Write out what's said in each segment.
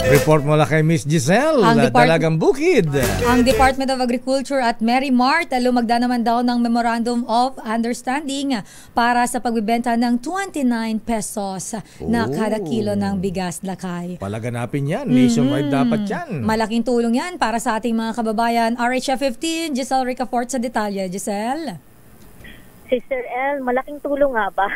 Report mula kay Miss Giselle, Dalagang Bukid. Ang Department of Agriculture at Merrimart lumagda naman daw ng Memorandum of Understanding para sa pagbibenta ng 29 pesos na kada kilo ng bigas lakay. Palaganapin yan. Nationwide dapat yan. Malaking tulong yan para sa ating mga kababayan. RHF 15, Giselle Ricafort sa detalye. Giselle? Sister El, malaking tulong nga ba?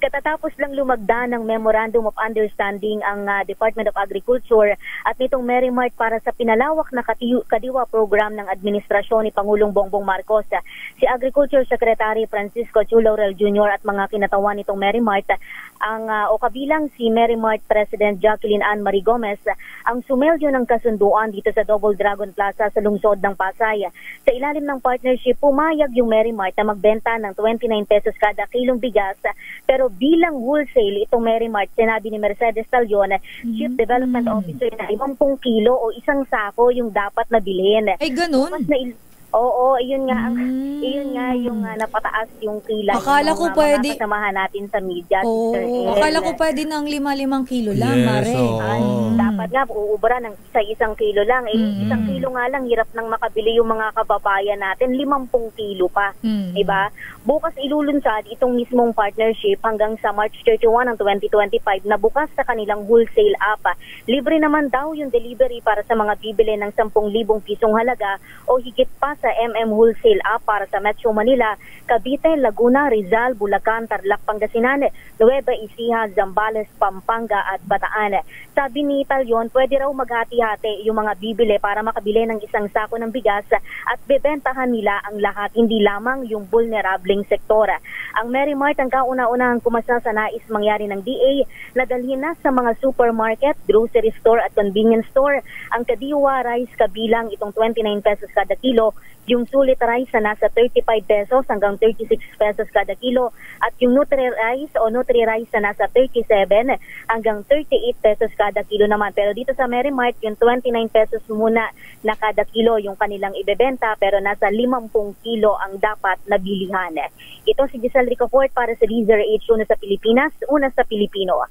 Katatapos lang lumagda ng Memorandum of Understanding ang Department of Agriculture at nitong Merrimart para sa pinalawak na kadiwa program ng administrasyon ni Pangulong Bongbong Marcos. Si Agriculture Secretary Francisco Chu Laurel Jr. at mga kinatawan nitong Merrimart o kabilang si Merrimart President Jacqueline Ann Marie Gomez ang sumelyo ng kasunduan dito sa Double Dragon Plaza sa lungsod ng Pasay. Sa ilalim ng partnership, pumayag yung Merrimart na magbenta ng 29 pesos kada kilong bigas, pero bilang wholesale itong Merrimart, sinabi ni Mercedes Talion, Chief Development Officer, na 50 kilo o isang sako yung dapat na bilhin. Ay, ganun? Oo, iyon nga yung napataas yung kilay. Akala ko pwede. Mga kasamahan natin sa media. Akala ko pwede ng 5 kilo lang, Mare. Dapat nga, uubra ng isang kilo lang. Isang kilo nga lang, hirap nang makabili yung mga kababayan natin. 50 kilo pa. Diba? Bukas ilulunsad itong mismong partnership hanggang sa March 31 ng 2025 na bukas sa kanilang wholesale app. Libre naman daw yung delivery para sa mga bibili ng 10,000 pisong halaga o higit pa sa Wholesale app para sa Metro Manila, Cavite, Laguna, Rizal, Bulacan, Tarlac, Pangasinan, Nueva Ecija, Zambales, Pampanga at Bataan. Sabi ni Talion, pwede raw maghati-hati yung mga bibili para makabili ng isang sako ng bigas at bebentahan nila ang lahat, hindi lamang yung vulnerableng sektor. Ang Merrimart ang kauna-unahang kumasa sa nais mangyari ng DA na dalhin na sa mga supermarket, grocery store at convenience store ang kadiwa rice kabilang itong 29 pesos kada kilo, yung sulit rice na nasa 35 pesos hanggang 36 pesos kada kilo at yung Nutri Rice na nasa 37 hanggang 38 pesos kada kilo naman. Pero dito sa Merrimart, yung 29 pesos muna na kada kilo yung kanilang ibebenta pero nasa 50 kilo ang dapat na bilihan. Ito si Giselle Ricafort para sa Deezer H1 sa Pilipinas, una sa Pilipino.